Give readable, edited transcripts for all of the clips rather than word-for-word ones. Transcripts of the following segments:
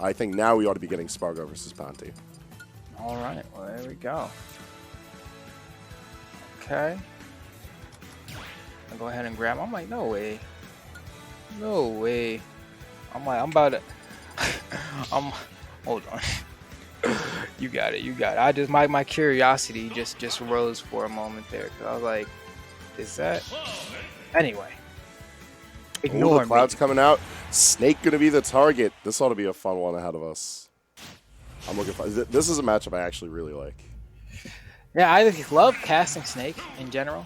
I think now we ought to be getting Spargo versus Panti. All right, well, there we go. Okay. I'll go ahead and grab him. I'm like, no way. No way. I'm like, I'm about to... hold on. You got it, you got it. I just, my curiosity just rose for a moment there. Cause I was like, is that... Anyway. Ignore the clouds coming out. Snake going to be the target. This ought to be a fun one ahead of us. I'm looking for... This is a matchup I actually really like. Yeah, I love casting Snake in general.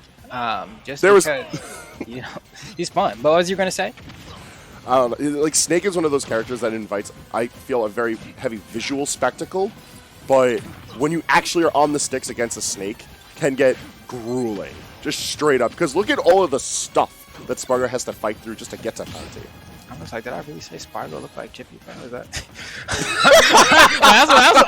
Just because, you know, he's fun. But what was you going to say? I don't know. Like, Snake is one of those characters that invites, I feel, a very heavy visual spectacle. But when you actually are on the sticks against a Snake, can get grueling. Just straight up. Because look at all of the stuff that Spargo has to fight through just to get to Panti. I was like, did I really say Spargo look like Chippy? Is that?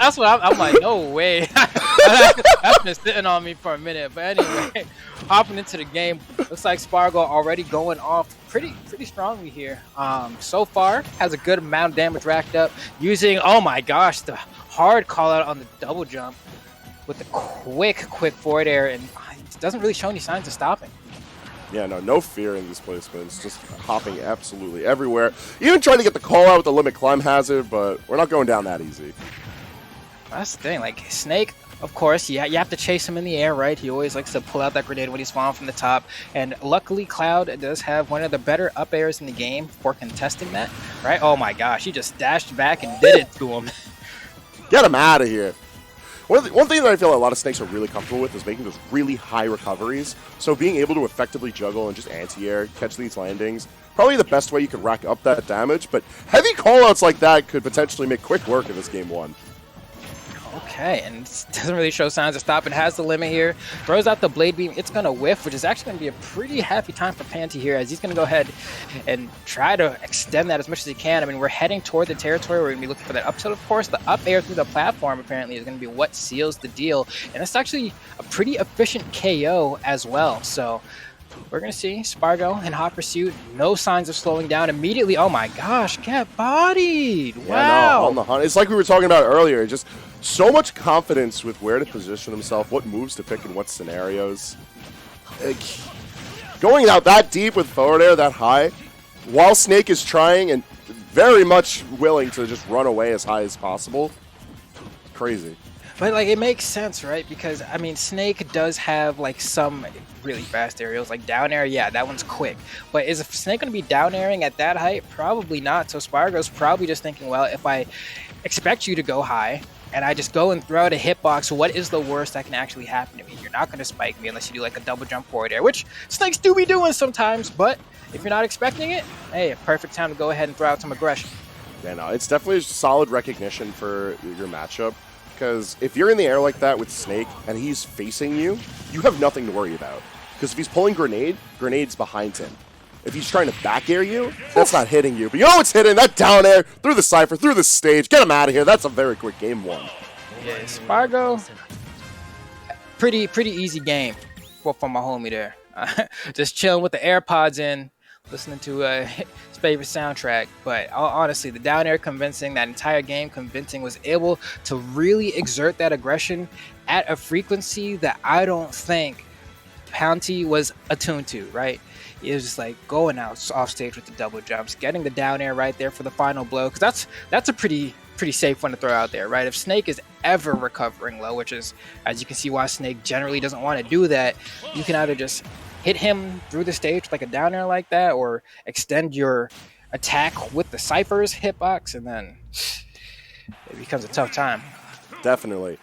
that's what I'm like, no way. That's been sitting on me for a minute. But anyway, hopping into the game, looks like Spargo already going off pretty strongly here. So far, has a good amount of damage racked up using, oh my gosh, the hard call out on the double jump with the quick forward air, and it doesn't really show any signs of stopping. Yeah, no fear in these placements. Just hopping absolutely everywhere. Even trying to get the call out with the limit climb hazard, but we're not going down that easy. That's the thing. Like, Snake, of course, you have to chase him in the air, right? He always likes to pull out that grenade when he's falling from the top. And luckily, Cloud does have one of the better up airs in the game for contesting that, right? Oh my gosh, he just dashed back and did it to him. Get him out of here. One thing that I feel a lot of Snakes are really comfortable with is making those really high recoveries. So being able to effectively juggle and just anti-air, catch these landings, probably the best way you could rack up that damage. But heavy callouts like that could potentially make quick work of this game one. Okay, and it doesn't really show signs of stopping. Has the limit here. Throws out the blade beam. It's going to whiff, which is actually going to be a pretty happy time for Panti here, as he's going to go ahead and try to extend that as much as he can. I mean, we're heading toward the territory. We're going to be looking for that up tilt, of course. The up air through the platform, apparently, is going to be what seals the deal. And it's actually a pretty efficient KO as well. So we're going to see Spargo in hot pursuit. No signs of slowing down immediately. Oh my gosh, get bodied. Wow. Yeah, no, on the hunt. It's like we were talking about earlier. Just so much confidence with where to position himself, what moves to pick in what scenarios. Like, going out that deep with forward air that high, while Snake is trying and very much willing to just run away as high as possible. Crazy. But, like, it makes sense, right? Because, I mean, Snake does have, like, some really fast aerials. Like, down air, yeah, that one's quick. But is Snake going to be down airing at that height? Probably not. So Spargo's probably just thinking, well, if I expect you to go high and I just go and throw out a hitbox, what is the worst that can actually happen to me? You're not going to spike me unless you do, like, a double jump forward air, which Snakes do be doing sometimes. But if you're not expecting it, hey, perfect time to go ahead and throw out some aggression. Yeah, no, it's definitely solid recognition for your matchup. Because if you're in the air like that with Snake and he's facing you, you have nothing to worry about. Because if he's pulling grenade's behind him. If he's trying to back air you, that's not hitting you. But you know what's hitting? That down air, through the cypher, through the stage. Get him out of here. That's a very quick game one. Yeah, Spargo, pretty easy game for my homie there. Just chilling with the AirPods in, listening to his favorite soundtrack. But honestly, the down air convincing, that entire game convincing, was able to really exert that aggression at a frequency that I don't think Panti was attuned to, right? It was just like going out off stage with the double jumps, getting the down air right there for the final blow, because that's a pretty safe one to throw out there, right? If Snake is ever recovering low, which is, as you can see, why Snake generally doesn't want to do that, you can either just hit him through the stage with like a down air like that, or extend your attack with the Cypher's hitbox, and then it becomes a tough time. Definitely.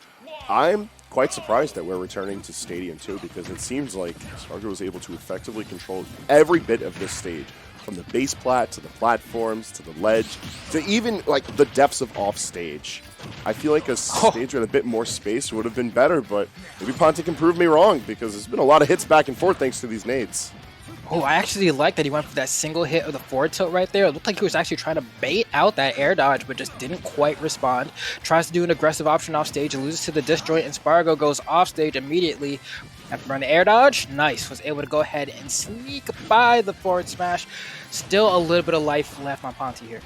I'm quite surprised that we're returning to Stadium 2, because it seems like Spargo was able to effectively control every bit of this stage, from the base plat to the platforms to the ledge to even like the depths of off stage. I feel like a stage with a bit more space would have been better, but maybe Panti can prove me wrong, because there's been a lot of hits back and forth thanks to these nades. Oh, I actually like that he went for that single hit of the forward tilt right there. It looked like he was actually trying to bait out that air dodge, but just didn't quite respond. Tries to do an aggressive option off stage, loses to the disjoint, and Spargo goes off stage immediately. After running the air dodge, nice. Was able to go ahead and sneak by the forward smash. Still a little bit of life left on Panti here.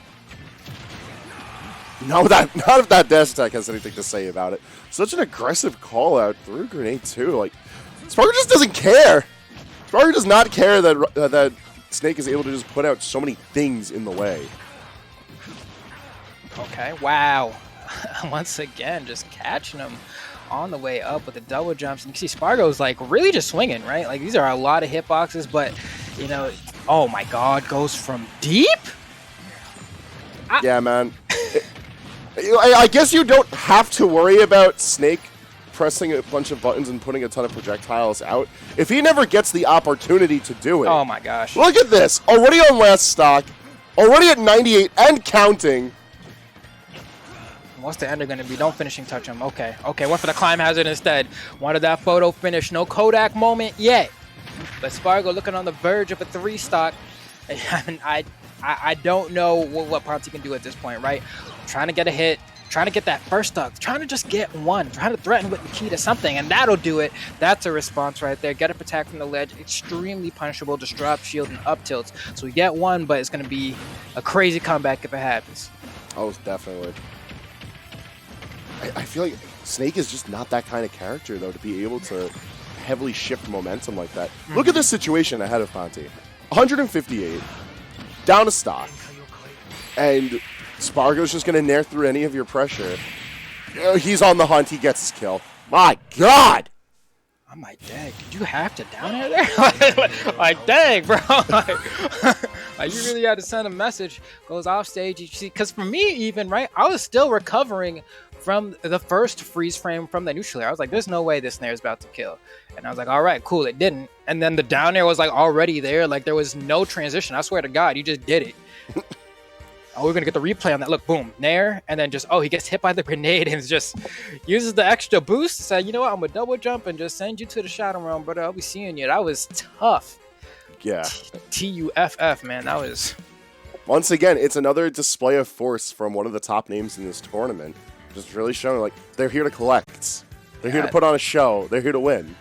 Not if that dash attack has anything to say about it. Such an aggressive call out through grenade too. Like, Spargo just doesn't care. Spargo does not care that Snake is able to just put out so many things in the way. Okay, wow. Once again, just catching him on the way up with the double jumps. And you can see Spargo's like really just swinging, right? Like these are a lot of hitboxes, but you know, oh my God, goes from deep? Yeah, man. I guess you don't have to worry about Snake pressing a bunch of buttons and putting a ton of projectiles out if he never gets the opportunity to do it. Oh my gosh. Look at this. Already on last stock. Already at 98 and counting. What's the ender going to be? Don't finishing touch him. Okay. Okay, went for the climb hazard instead. Wanted that photo finish. No Kodak moment yet. But Spargo looking on the verge of a 3 stock. I don't know what Panti can do at this point, right? Trying to get a hit, trying to get that first stock, trying to just get one, trying to threaten with Nikita something, and that'll do it. That's a response right there. Get up attack from the ledge, extremely punishable, just drop shield and up tilts. So we get one, but it's going to be a crazy comeback if it happens. Oh, definitely. I feel like Snake is just not that kind of character, though, to be able to heavily shift momentum like that. Look at this situation ahead of Panti. 158, down to stock, and Spargo's just going to nair through any of your pressure. He's on the hunt. He gets his kill. My God! I'm like, dang, did you have to down air there? like, dang, bro. like, you really had to send a message. Goes off stage. You see, because for me, even, right, I was still recovering from the first freeze frame from the neutral air. I was like, there's no way this snare is about to kill. And I was like, all right, cool, it didn't. And then the down air was like already there. Like there was no transition. I swear to God, you just did it. Oh, we're going to get the replay on that. Look, boom, nair. And then just, oh, he gets hit by the grenade and just uses the extra boost. Say, you know what, I'm going to double jump and just send you to the shadow realm, brother. I'll be seeing you. That was tough. Yeah. TUFF, man. That was... Once again, it's another display of force from one of the top names in this tournament. Just really showing, like, they're here to collect. They're here to put on a show. They're here to win.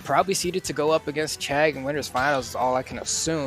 Probably seeded to go up against Chag in Winners Finals is all I can assume.